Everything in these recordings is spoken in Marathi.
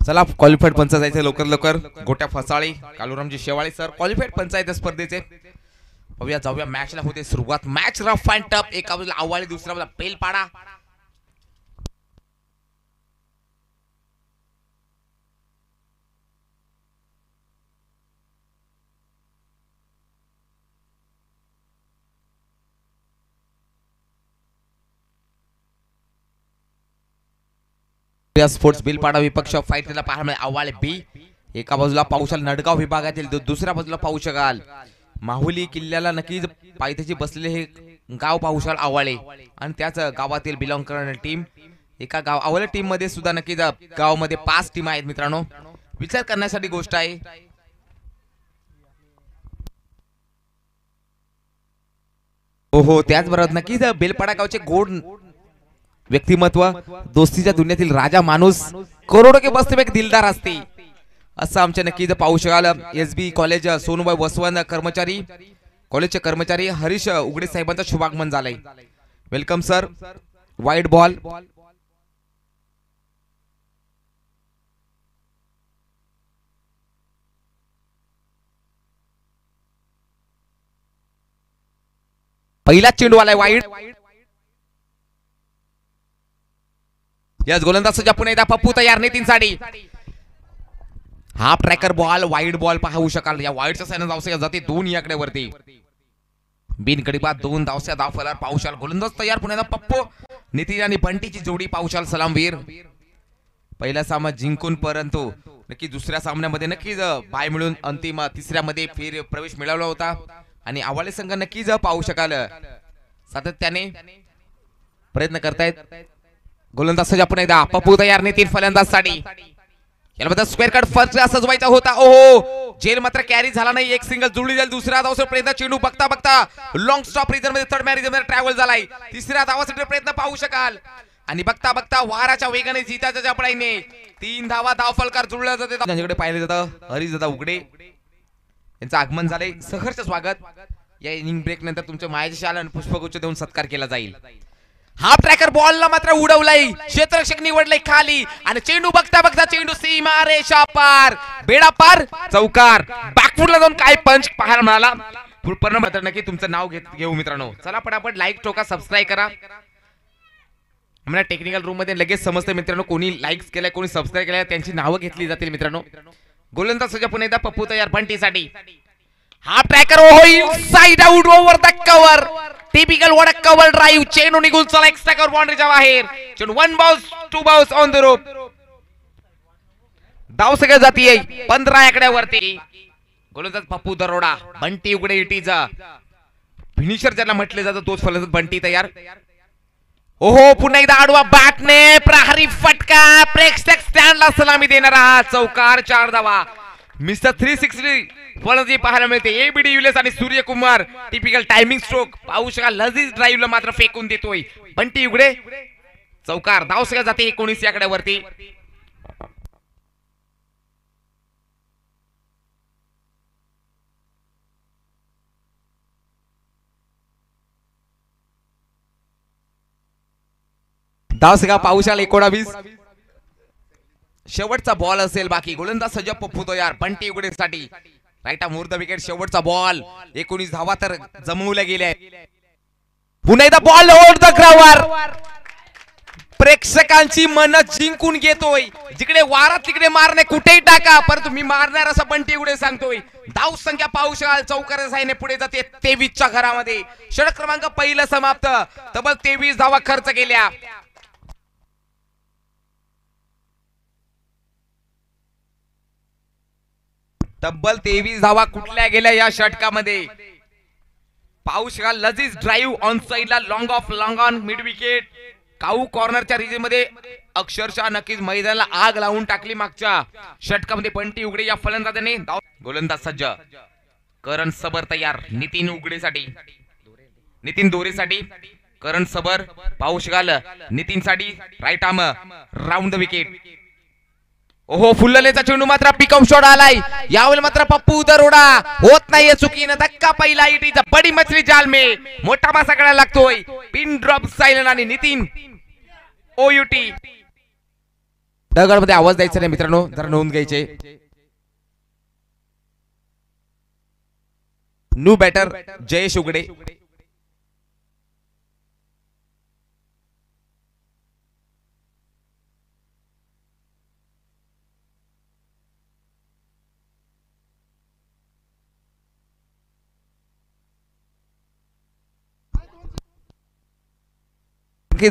चला क्वालिफाईड पंच जायचे लवकर लवकर. गोट्या फसाळी कालुरामजी शेवाळे सर क्वालिफाईड पंच आहेत स्पर्धेचे. बघूया जाऊया मॅचला होते सुरुवात. Match rough and tough. एका बाजूला आव्हाळी दुसऱ्या बाजूला पेलपाडा. स्पोर्ट्स बिलपाडा विपक्ष फाईटला पाहायला मिळेल. आव्हाळे बी एका बाजूला पाऊशाल नडगाव विभागातील दुसऱ्या बाजूला पाहू शकाल माहुली किल्ल्याला नक्कीच पायथ्याशी बसलेले हे गाव पाहुशाल आव्हाळे आणि त्याच गावातील बिलॉंग करणारी टीम. एका गाव आव्हाळे टीम मध्ये सुद्धा नक्कीच गावामध्ये 5 टीम आहेत मित्रांनो. विचार करण्यासाठी गोष्ट आहे. हो त्याचबरोबर नक्कीच बेलपाडा गावचे गोड व्यक्तिमत्व, दोस्तीच्या दुनियेतील राजा माणूस, करोडो के बसते एक दिलदार असते असं आमच्या नक्कीच पाहू शकाल. SB कॉलेज सोनूबाई वसवंत कर्मचारी कॉलेजचे कर्मचारी हरीश उगडे साहेबांचा शुभागमन झालंय. Welcome sir. वाईट बॉल पहिला चेंडू आलाय वाईट. यस गोलंदाज सज्जा पुन्हा एकदा पप्पू तयार Nitin sari. Half tracker ball wide ball पाहू शकाल. या वाईडच्या साईन धावसया जाते 2 याकडे वरती. बिनकडी बाद 2 धावसया धाव फलर पाहुशाल. गोलंदाज तयार पुन्हा एकदा पप्पू नितीन आणि बंटीची जोडी पाहुशाल. सलामवीर पहिला सामना जिंकून परंतु नक्की दुसऱ्या सामन्यामध्ये नक्कीच बाय मिळून अंतिम तिसऱ्या मध्ये फेर प्रवेश मिळवला होता आणि आव्हाळे संघ नक्कीच पाहू शकाल सातत्याने प्रयत्न करतायत. गोलंदाज सज्जा पुन्हा एकदा पप्पू तयार नितीन फलंदाज साठी. याला मध्ये स्क्वेअर कट फर्स्ट सजवायचा होता. ओहो जेल मात्र कॅरी झाला नाही. एक सिंगल जुळली जाईल. दुसऱ्या धावासाठी प्रयत्न चेंडू बघता बघता लॉंग स्टॉप रिझन मध्ये थर्ड मॅच मध्ये ट्रॅव्हल झालाय. तिसऱ्या धावासाठी प्रयत्न पाहू शकाल आणि बघता बघता वाराच्या वेगाने जिताच्या जपडाईने 3 धावा धाव फलकार जुळल्या जाते. त्यांच्याकडे पाहिले जातं हरीश दादा उगडे यांचं आगमन झाले. सहर्ष स्वागत. या इनिंग ब्रेक नंतर तुमच्या मायाची शाल आणि पुष्पगुच्छ देऊन सत्कार केला जाईल. हाफ ट्रॅकर बॉलला मात्र उडवलाय. क्षेत्ररक्षक निवडलाय खाली आणि चेंडू बघता बघता चेंडू सीमा रेषा पार बेडा पार चौकार. बॅकफुटला जाऊन काय पंच पाहायला मिळाला. पूर्ण मात्र नक्की तुमचं नाव घेऊ मित्रांनो. चला पटापट लाईक ठोका सबस्क्राईब करा. आम्हाला टेक्निकल रूम मध्ये लगेच समजते मित्रांनो कोणी लाईक्स केलाय कोणी सबस्क्राईब केलाय त्यांची नावं घेतली जातील मित्रांनो. गोलंदाज सज्जा पुन्हा एकदा पप्पू तयार बंटीसाठी. Half tracker inside out over the cover. Typical what a cover drive. चेंडू निघून चला एक्स्ट्रा कव्हर बाउंड्रीच्या बाहेर. चेंडू 1 bounce 2 bounce on the rope. धाव सगळ्या जातीये 15 आकड्यावरती. गोलंदाज पप्पू दरोडा बंटी उघडे इटीचा फिनिशर ज्याला म्हटले जातं तोच फलंदाज बंटी तयार. ओहो पुन्हा एकदा आडवा बॅटने प्रहारी फटका. प्रेक्षक स्टँडला सलामी देणारा चौकार 4 धावा. मिस्टर 360 फलंदाजी पाहायला मिळते. एबीडी युलेस आणि सूर्यकुमार टिपिकल टायमिंग स्ट्रोक पाहू शकाल. लजीज ड्राईव्हला मात्र फेकून देतोय बंटी उघडे. चौकार. धाव सगळ्या जाते 19 आकड्यावरती. धाव सगळा पाहू शकाल 19. शेवटचा बॉल असेल बाकी. गोलंदाज सज्ज पप्पू तयार बंटी उघडेसाठी. राईट मुहूर्त विकेट. शेवटचा बॉल 19 धावा तर जमवल्या गेल्या. पुन्हा एकदा बॉल ओव्हर द ग्राउंड. प्रेक्षकांची मन जिंकून घेतोय. जिकडे वारा तिकडे मारणे कुठेही टाका परंतु मी मारणार असं बंटी उघडे सांगतोय. धाव संख्या पाहू शकाल चौकाराच्या साहाय्याने पुढे जाते 23 च्या घरामध्ये. षटक क्रमांक पहिलं समाप्त. तब्बल 23 धावा खर्च केल्या. तब्बल 23 धावा कुठल्या गेल्या या षटकामध्ये. पाहू शकाल लजीज ड्राईव्ह ऑन साइडला long off long on mid wicket. Cow कॉर्नरच्या रिजन मध्ये अक्षरशः नक्कीच मैदानाला आग लावून टाकली मागच्या षटकामध्ये. बंटी उघडे या फलंदाजाने. गोलंदाज सज्ज. करण सबर तयार नितीन उघडेसाठी. नितीन दोरेसाठी करण सबर पाहू शकाल नितीन साठी. Right arm round the wicket. ओहो फुल्ललेचा चेंडू मात्र पिकअप शॉट आलाय. यावेळी मात्र पप्पू दरोडा होत नाहीये चुकीने. धक्का पहिला इटीचा बडी मछली जाल में मोठा मासा करायला लागतोय. पिन ड्रॉप सायलन आणि नितीन OUT मध्ये आवाज द्यायचा नाही मित्रांनो, जरा नोंद घ्यायचे. New batter Jayesh Ugade.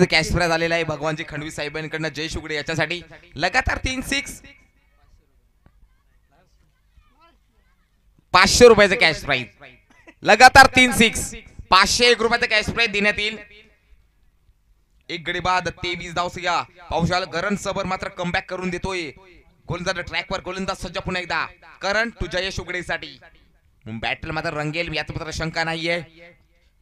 Cash prize आलेला आहे भगवानजी खंडवी साहेबांकडनं जयेश उगडे याच्यासाठी. लगातार 3-6 500 रुपयाचं कॅश प्राइज. लगातार 3-6 501 रुपयाचं कॅश प्राइज देण्यात येईल. एक गडी बाद 23 धावसया पावसाला करण सबर मात्र कमबॅक करून देतोय. गोलंदाज ट्रॅकवर गोलंदाज सज्ज पुन्हा एकदा करण टू जयेश उगडेसाठी. बॅटल मात्र रंगेल यात मात्र शंका नाहीये.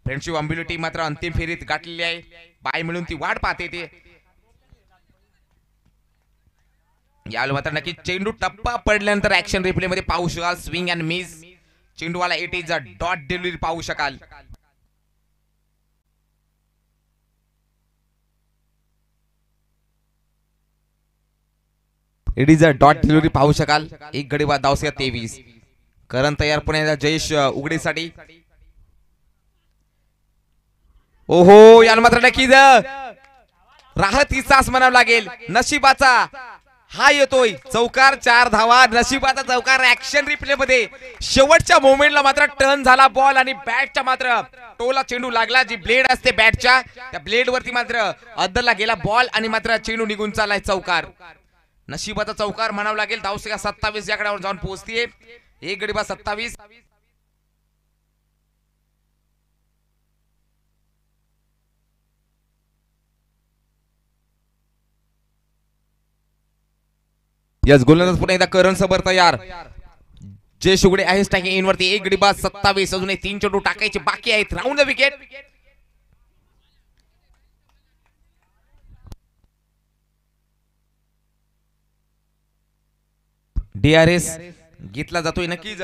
फ्रेंडशिप अम्बिलिटी मात्र अंतिम फेरीत गाठलेली आहे. बाय मिळून ती वाट पाहते ते. यावेळी मात्र नक्की चेंडू टप्पा पडल्यानंतर ऍक्शन रिप्ले मध्ये पाहू शकाल. स्विंग अँड मिस चेंडूवाला it is a dot delivery पाहू शकाल. It is a dot delivery पाहू शकाल. एक गडी बाद धावसंख्या 23. करण तयार पुन्हा जयेश उगडेसाठी. ओहो याला मात्र नक्कीच राहतीचाच म्हणावं लागेल. नशिबाचा हा येतोय चौकार. 4 धावा नशिबाचा चौकार. ऍक्शन रिप्ले मध्ये शेवटच्या मोमेंटला मात्र टर्न झाला बॉल आणि बॅटच्या मात्र टोला चेंडू लागला. जी ब्लेड असते बॅटच्या त्या ब्लेड वरती मात्र अद्दरला गेला बॉल आणि मात्र चेंडू निघून चाललाय. चौकार नशिबाचा चौकार म्हणावं लागेल. धावसंख्या 27 या कडावर जाऊन पोहोचतीये. एक गडी बाद 27. यस गोलंदाज पुन्हा एकदा करण सबर तयार. जयेश उगडे आहे स्ट्रायकिंग इन वरती. एक गडी बाद 27. अजून 3 चेंडू टाकायचे बाकी आहेत. Round the wicket. DRS घेतला जातोय नक्कीच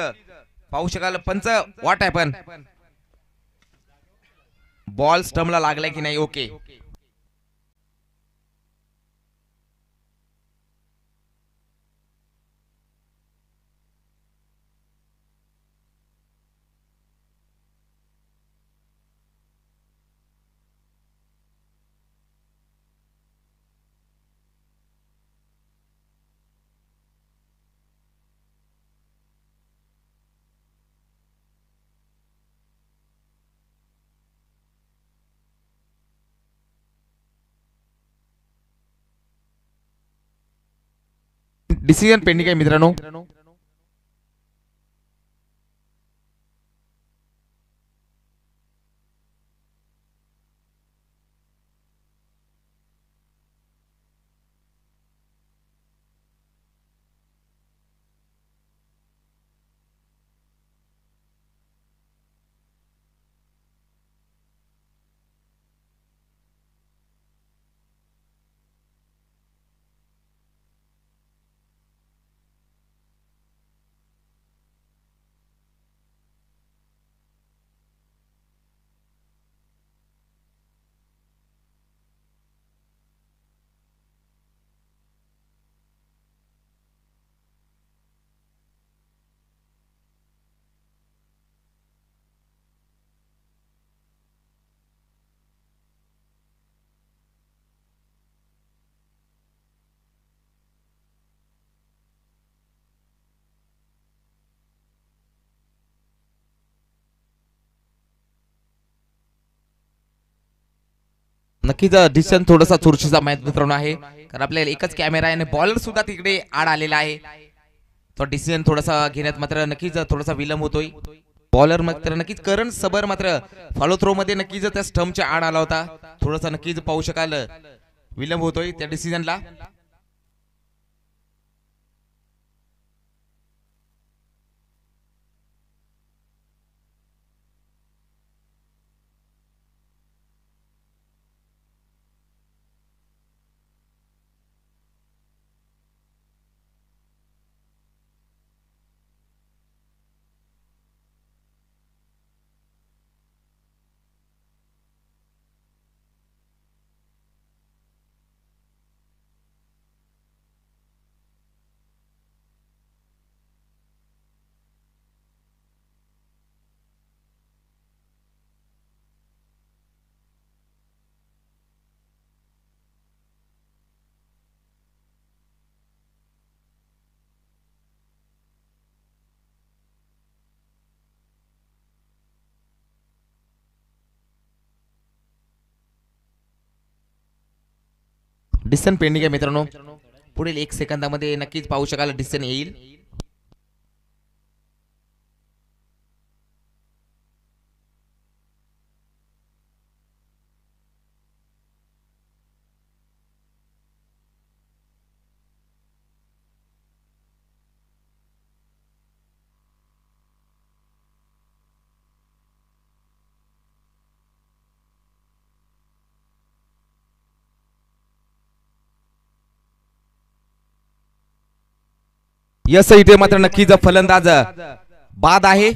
पाहू शकाल. पंच व्हॉट हॅपन बॉल स्टंपला लागलाय की नाही. ओके डिसिजन पेंडिंग आहे मित्रांनो. नक्कीच डिसिजन थोडासा चुरशीचा मॅच मित्रांनो आहे. कारण आपल्याला एकच कॅमेरा आहे आणि बॉलर सुद्धा तिकडे आड आलेला आहे. तो डिसिजन थोडासा घेण्यात मात्र नक्कीच थोडासा विलंब होतोय. बॉलर मात्र नक्कीच करण सबर मात्र फॉलो थ्रो मध्ये नक्कीच त्या स्टंपच्या आड आला होता. थोडासा नक्कीच पाहू शकाल विलंब होतोय त्या डिसिजनला. डिस्टन्स पेंडिंग आहे मित्रांनो, पुढील 1 सेकंदामध्ये नक्कीच पाहू शकाल डिस्टन्स येईल. यस, इथे मात्र नक्कीच फलंदाज बाद आहे.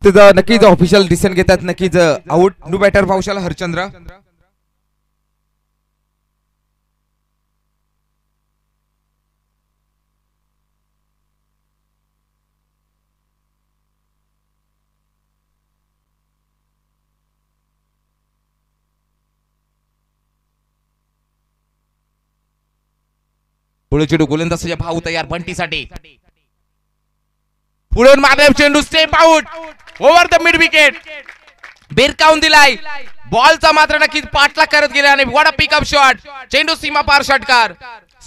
तिथं नक्कीच ऑफिशियल डिसिजन घेतात. नक्कीच out. New batter Pawshal Harchandra. पुढे चेंडू गोलंदाज भाऊ तयार बंटीसाठी. पुढे मारले चेंडू step out over the mid wicket. बेरकावून दिलाय. बॉलचा मात्र नक्कीच पाठलाग करत गेला आणि वॉट अ पिकअप शॉट. चेंडू सीमा पार षटकार.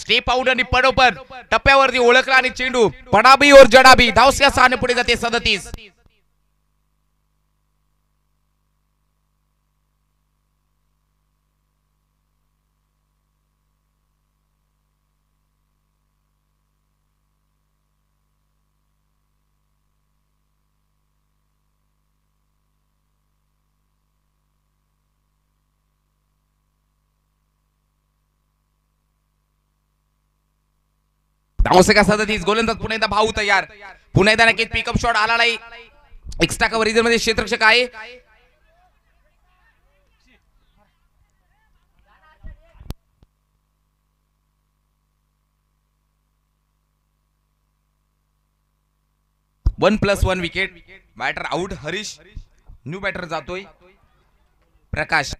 स्टेप आउट आणि पडोपर टप्प्यावरती ओळखला आणि चेंडू पडाबी और जडाबी. धावस्या 6 पुढे जाते 37. धावसका 37. गोलंदाज पुन्हा एकदा भाऊ तयार. पुन्हा एकदा नक्कीच पिकअप शॉट आला नाही. एक्स्ट्रा कव्हरेज मध्ये क्षेत्ररक्षक आहे. One plus 1 wicket. Batter out Harish. New batter जातोय प्रकाश.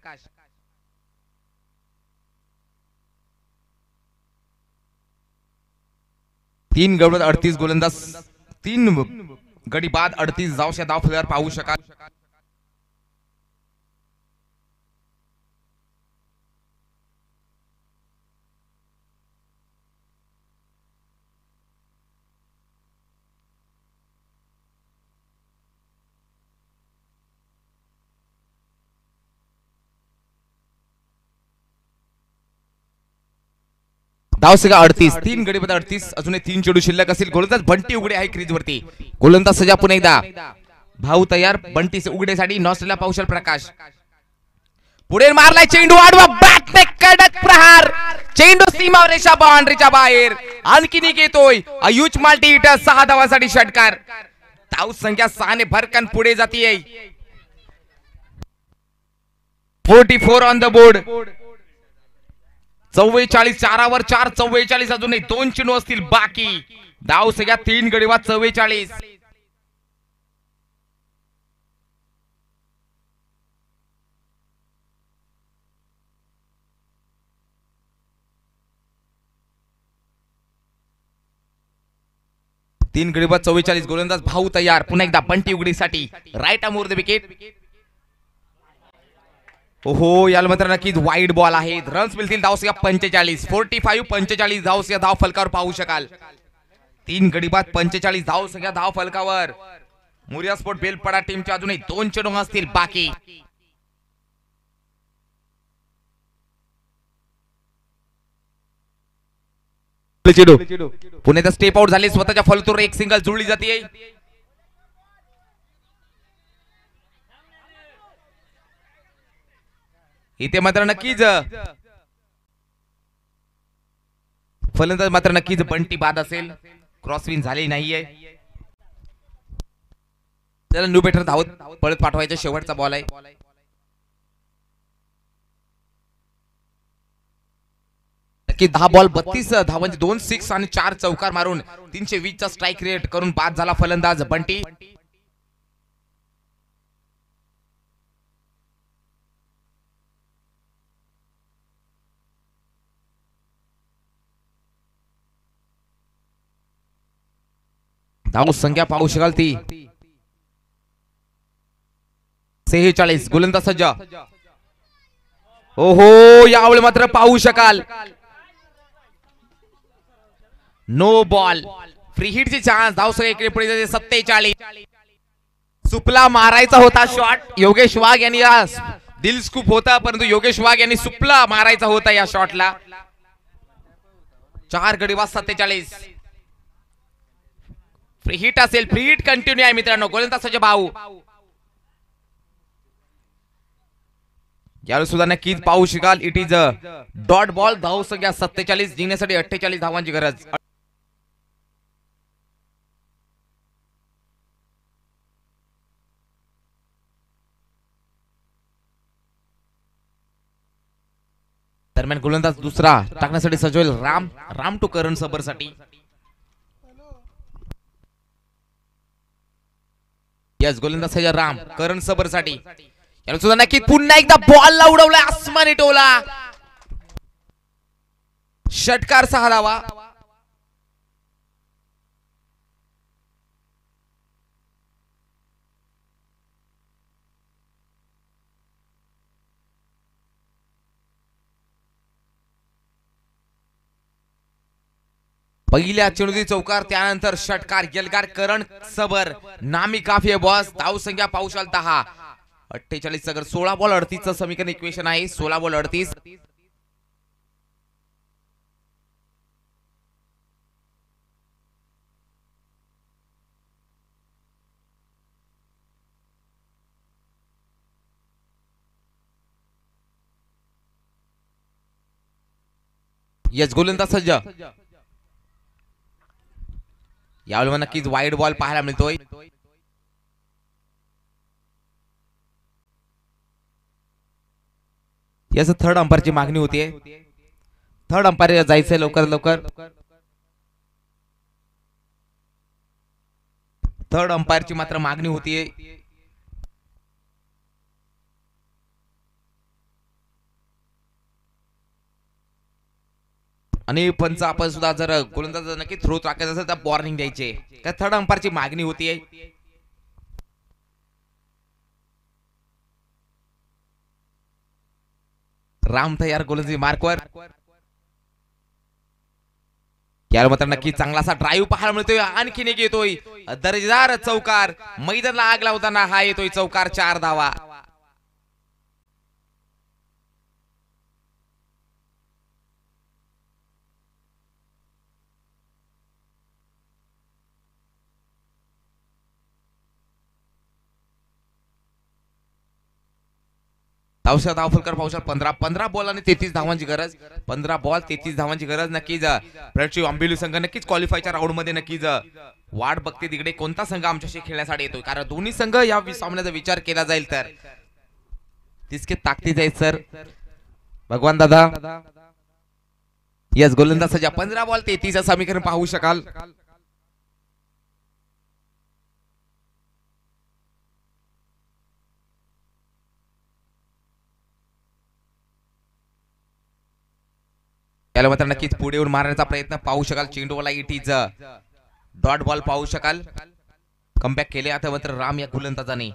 3 गडी 38. गोलंदाज 3 गडी बाद 38 धावशा धाव फलंदाज पाहू शकाल. धावसंख्या 38. 3 गडी बाद 38. अजून 3 चेंडू शिल्लक असतील. गोलंदाज बंटी उघडे आहे क्रीज वरती. गोलंदाज सजा पुन्हा एकदा भाऊ तयार. बंटी उघडेसाठी नॉस्ट्रेलिया पावशल प्रकाश. पुढे मारलाय चेंडू आडवा. बॅटने कडक प्रहार. चेंडू सीमा रेषा बाउंड्रीच्या बाहेर. आणखीन एक येतोय. अयुज माल्टी हिटर 6 धावांसाठी षटकार. धाव संख्या 6 ने भरकन पुढे जातीये. 44 ऑन द बोर्ड. 44. 4 वर 4. 44. अजूनही 2 चेंडू असतील बाकी. धाव संख्या 3 गडी बाद 44. तीन गडी बाद 44. गोलंदाज भाऊ तयार. पुन्हा एकदा बंटी उघडीसाठी. Right arm over the wicket. ओहो, याला मात्र नक्कीच वाईड बॉल आहे. रन्स मिळतील. धावसंख्या 45. 45. 45 धावसंख्या धाव फलकावर पाहू शकाल. 3 गडी बाद 45 धावसंख्या धाव फलकावर. मुरिया स्पोर्ट बेलपडा टीमच्या अजूनही 2 चेंडू असतील बाकी. चेंडू पुणे तर स्टेप आउट झाले. स्वतःच्या फलतूर एक सिंगल जुळली जाते. इथे मात्र नक्कीच फलंदाज मात्र नक्कीच बंटी बाद असेल. क्रॉसविन झाली नाहीये. त्याला न्यू बॅटर धावत पळत पाठवायचा. शेवटचा बॉल आहे. नक्की 10 बॉल 32 धावांचे 2 सिक्स आणि 4 चौकार मारून 320 चा स्ट्राइक रेट करून बाद झाला फलंदाज बंटी. धाव संख्या पाहू शकाल ती 46. गोलंदाज सज्ज. ओहो, यावेळी मात्र पाहू शकाल नो बॉल. फ्री हिटची चान्स. धाव संख्या इकडे पुढे जाते 47. सुपला मारायचा होता शॉट. योगेश वाघ यांनी दिल स्कूप होता, परंतु योगेश वाघ यांनी सुपला मारायचा होता या शॉटला. 4 गडी बाद 47. फ्री हिट असेल. फ्री हिट कंटिन्यू आहे मित्रांनो. गोलंदाज सज्ज भाऊ. यावेळी सुद्धा नक्कीच पाहू शकाल it is a dot ball. धाव संख्या 47. जिंकण्यासाठी 48 धावांची गरज. दरम्यान गोलंदाज दुसरा टाकण्यासाठी सजवेल राम टू करण सबर साठी. यस, गोलंदाज सज्ज राम करण सबर साठी. याला सुद्धा नक्की पुन्हा एकदा बॉलला उडवलाय आसमानी टोला. षटकार 6 धावा. पहिल्या चेंडूची चौकार, त्यानंतर षटकार. यलगार करण सबर नामी काफी बॉस. धाव संख्या पाहू शकाल 10. 48 अगर 16 बॉल 38 समीकरण इक्वेशन आहे. 16 बॉल 38. यस, गोलंदाज सज्ज. यावेळी नक्कीच वाईड बॉल पाहायला मिळतोय. याच थर्ड अंपायरची मागणी होतीये. थर्ड अंपायर जायचंय लवकर लवकर. थर्ड अंपायरची मात्र मागणी होतीये. आणि पंच आपण सुद्धा जर गोलंदाज नक्की थ्रो टाकायचा असेल तर वॉर्निंग द्यायचे. काय थर्ड अंपायरची मागणी होतीये. राम तयार गोलंदाजी मार्कवर. याला मात्र नक्की चांगलासा ड्राईव्ह पाहायला मिळतोय. आणखीन एक येतोय दर्जेदार चौकार. मैदानाला आग लावताना हा येतोय चौकार. 4 धावा. धाव फलकर पाहू शकता 15 बॉल आणि 33 धावांची गरज. 15 बॉल 33 धावांची गरज. नक्कीच प्रचिव आंबिवली संघ नक्कीच क्वालिफायच्या राऊंड मध्ये नक्कीच वाट बघते तिकडे कोणता संघ आमच्याशी खेळण्यासाठी येतोय. कारण दोन्ही संघ या सामन्याचा विचार केला जाईल तर तिसके ताकदीच आहे सर. भगवान दादा. यस, गोलंदाज सज्ज. 15 बॉल 33 समीकरण पाहू शकाल. याला मात्र नक्कीच पुढे येऊन मारण्याचा प्रयत्न पाहू शकाल. चेंडूला इट इज डॉट बॉल पाहू शकाल. कमबॅक केले आता मात्र राम या गोलंदाजाने.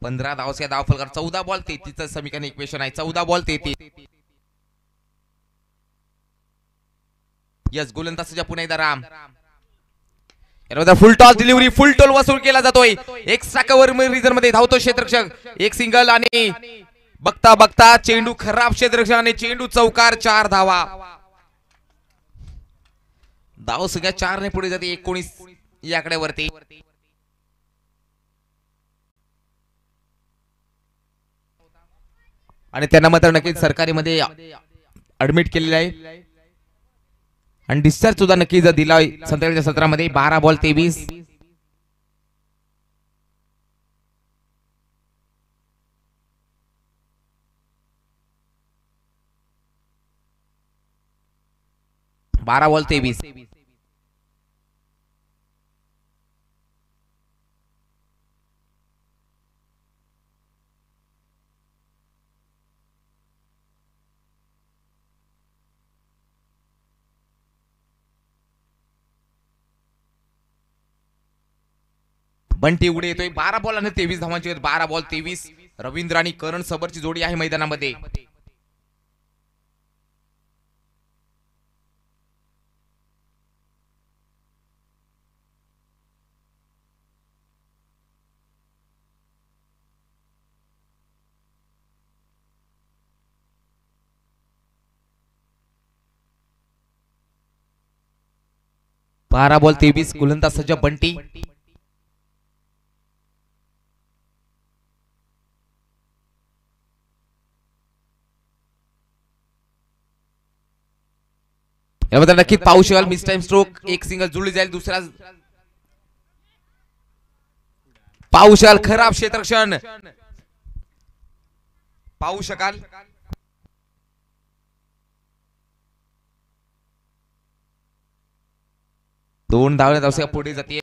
15 धावस या धाव फलकार. 14 बॉल 33 समीकरण इक्वेशन आहे. 14 बॉल 33. यस, गोलंदाज पुन्हा एकदा राम. फुल टॉस डिलिव्हरी. फुल टोल वसूल केला जातोय. एक्स्ट्रा कव्हर रिझन मध्ये धावतो क्षेत्ररक्षक. एक सिंगल आणि बघता बघता चेंडू खराब क्षेत्ररक्षक आणि चेंडू चौकार. 4 धावा. धाव सगळ्या 4 ने पुढे जाते 19 या आकड्यावरती. आणि त्यांना मात्र नक्कीच सरकारी मध्ये ऍडमिट केलेले आहे आणि डिस्चार्ज सुद्धा नक्कीच दिलाय संध्याकाळच्या सत्रामध्ये. 12 बॉल 23. बारा बॉल 23. बंटी उडे येतोय 12 बॉल आणि 23 धावांची आहेत. 12 बॉल 23. रवींद्र आणि करण सबरची जोडी आहे मैदानामध्ये. बारा बॉल 23. गोलंदाज सज्ज बंटी. यामध्ये नक्कीच पाहू शकाल मिस टाइम स्ट्रोक. एक सिंगल जुळली जाईल. दुसरा पाहू शकाल खराब क्षेत्ररक्षण पाहू शकाल. दोन धावण्यात अवश्य पुढे जाते.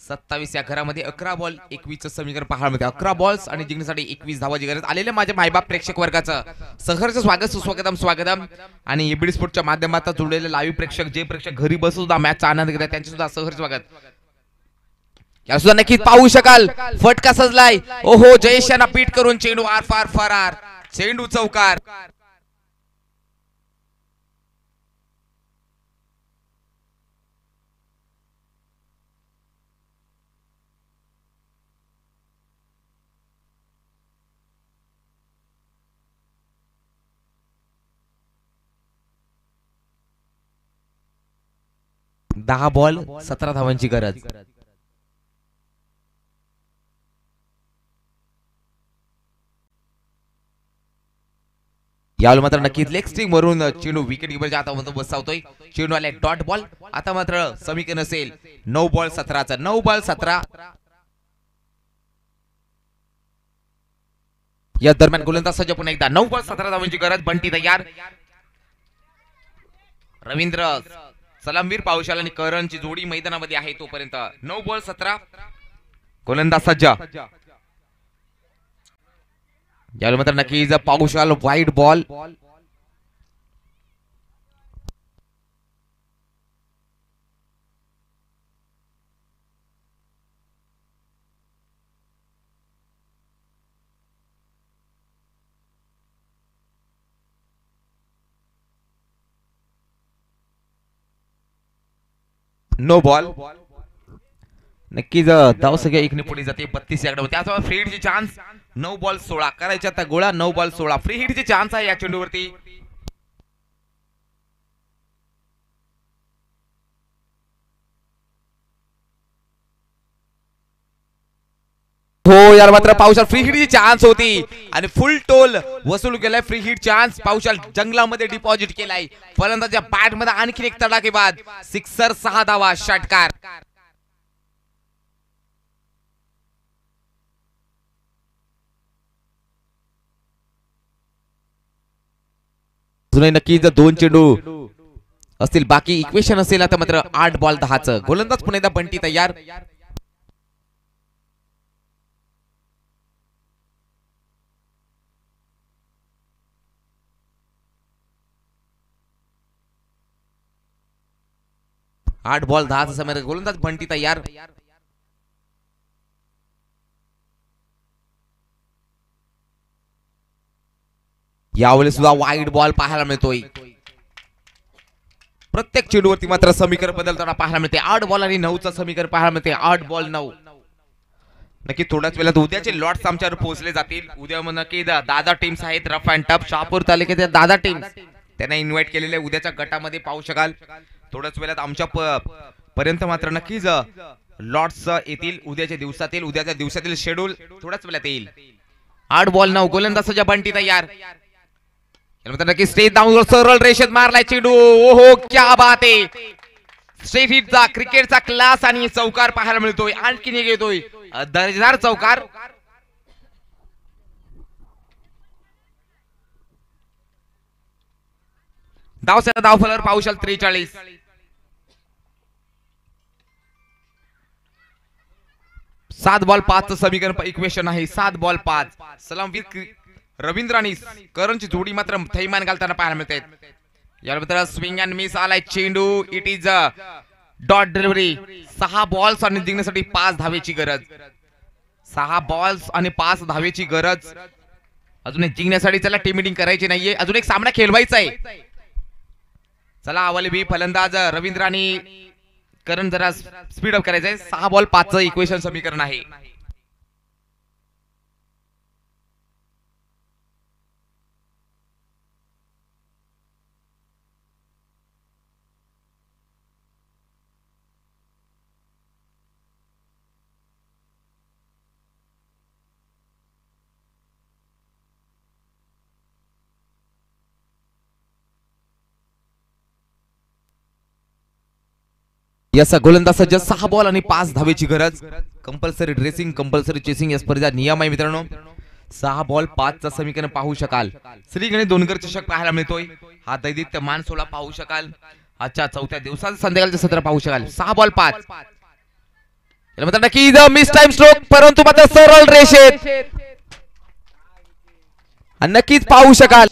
27 या घरामध्ये 11 बॉल 21 चं समीकरण पाहायला मिळते. 11 बॉल्स आणि जिंकण्यासाठी 21 धावाची गरज. आलेल्या माझ्या मायबाप प्रेक्षक वर्गाचं सहर्ष स्वागत सुस्वागतम आणि एबीडी स्पोर्टच्या माध्यमातून जुळलेले लाईव्ह प्रेक्षक जे प्रेक्षक घरी बसून सुद्धा मॅचचा आनंद घेतात त्यांचे सुद्धा सहर्ष स्वागत. या सुद्धा नक्कीच पाहू शकाल फटका सजलाय. ओहो जयेश यांना पीट करून चेंडू आर फार फरार. चेंडू चौकार. दहा बॉल 17 धावांची गरज. यावेळी मात्र नक्कीच लेग स्ट्रिंग वरून चेंडू विकेट कीपरच्या हातामध्ये बसवतोय. चेंडू आले डॉट बॉल. आता मात्र समीकरण असेल 9 बॉल 17 चं. 9 बॉल 17. या दरम्यान गोलंदाज सज्ज पुन्हा एकदा. 9 बॉल 17 धावांची गरज. बंटी तयार. रवींद्र सलामवीर पावशाल आणि करणची जोडी मैदानामध्ये आहे तोपर्यंत 9 बॉल 17. गोलंदाज सज्ज. यावेळी मात्र नक्कीच पावशाल वाईड बॉल. No ball. नक्कीच धाव सगळ्या एकने पुढे जाते. 32 या कडे. त्याचबरोबर फ्री हिटची चान्स. 9 बॉल 16 करायच्या आता गोळा. 9 बॉल 16 फ्री हिटची चान्स आहे या चेंडूवरती. हो यार मात्र पावसाळ फ्री हिटची चान्स होती आणि फुल टोल वसूल केलाय. फ्री हिट चान्स पावसाळ जंगलामध्ये डिपॉझिट केलाय. फलंदाजाच्या बॅट मध्ये आणखी एक तडाखेबाज सिक्सर. 6 धावा षटकार. नक्कीच 2 चेंडू असतील बाकी. इक्वेशन असेल आता मात्र 8 बॉल 10 चं. गोलंदाज पुन्हा एकदा बंटी तयार. आठ बॉल 10 समय. गोलंदाज बंटी तयार. यावेळी सुद्धा वाईड बॉल पाहायला मिळतोय. प्रत्येक चेंडूवरती मात्र समीकरण बदलताना पाहायला मिळते. 8 बॉल आणि 9 चं समीकरण पाहायला मिळते. 8 बॉल 9. नक्की थोड्याच वेळात उद्याचे लॉट्स आमच्यावर पोहोचले जातील. उद्या नक्की दादा टीम्स आहेत रफ अँड टफ. शहापूर तालुक्यातील दादा टीम्स त्यांना इन्व्हाइट केलेले उद्याच्या गटामध्ये पाहू शकाल. थोड्याच वेळात आमच्या पर्यंत मात्र नक्कीच लॉट्स येतील उद्याच्या दिवसातील शेड्यूल थोड्याच वेळात येईल. 8 बॉल 9. गोलंदाज बंटी तयार. नक्की स्ट्रेट डाऊन सरळ रेषेत मारलाय चेंडू. ओहो क्या बात आहे. स्ट्रेट हिटचा क्रिकेटचा क्लास आणि चौकार पाहायला मिळतोय. आणखी एक येतोय दर्जेदार चौकार. धाव फलर पाहू शकाल 43. 7 बॉल 5 चं समीकरण इक्वेशन आहे. 7 बॉल 5. सलामवीर रवींद्र आणि करणची जोडी मात्र थैमान घालताना पाहायला मिळते. यानंतर स्विंग अँड मिस आलाय चेंडू. It is dot delivery 6 balls आणि जिंकण्यासाठी 5 धावेची गरज 6 बॉल्स आणि 5 धावेची गरज अजून एक जिंकण्यासाठी त्याला टीम मीटिंग करायची नाहीये अजून एक सामना खेळवायचा आहे चला अवलंबी फलंदाज रवींद्र आणि करण जरा स्पीड अप करायचंय 6 बॉल 5 चं इक्वेशन समीकरण आहे याचा गोलंदाज सज्ज 6 बॉल आणि 5 धावेची गरज कंपल्सरी ड्रेसिंग कंपल्सरी चेसिंग या स्पर्धेचा नियम आहे मित्रांनो 6 बॉल 5 चं समीकरण पाहू शकाल श्री गणेश दोनकर चषक पाहायला मिळतोय हा दैदित्य मानसोला पाहू शकाल आजच्या चौथ्या दिवसाचं संध्याकाळचे सत्र पाहू शकाल 6 बॉल 5 याला म्हणतात नक्की मिस टाइम स्ट्रोक परंतु मात्र सरळ रेषेत नक्कीच पाहू शकाल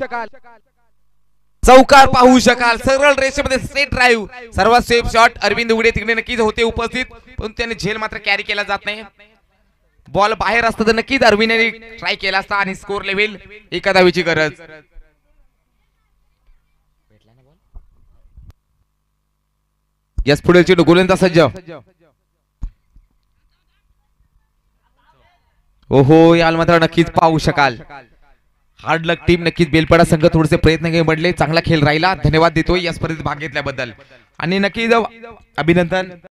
चौकार पाहू शकाल सरळ रेषेमध्ये स्ट्रेट ड्राइव्ह सर्वात सेफ शॉट अरविंद उघडे तिकडे नक्कीच होते उपस्थित पण त्याने झेल मात्र कॅरी केला जात नाही बॉल बाहेर असता तर नक्कीच अरविंदने ट्राय केला असता आणि स्कोर लेव्हल 1 धावेची गरज यस पुढे चेंडू गोलंदाज सज्ज ओहो याला मात्र नक्कीच पाहू शकाल हार्ड लक टीम नक्कीच बेलपाडा संघ थोडेसे प्रयत्न पडले चांगला खेळ राहिला धन्यवाद देतोय या स्पर्धेत भाग घेतल्याबद्दल आणि नक्कीच अभिनंदन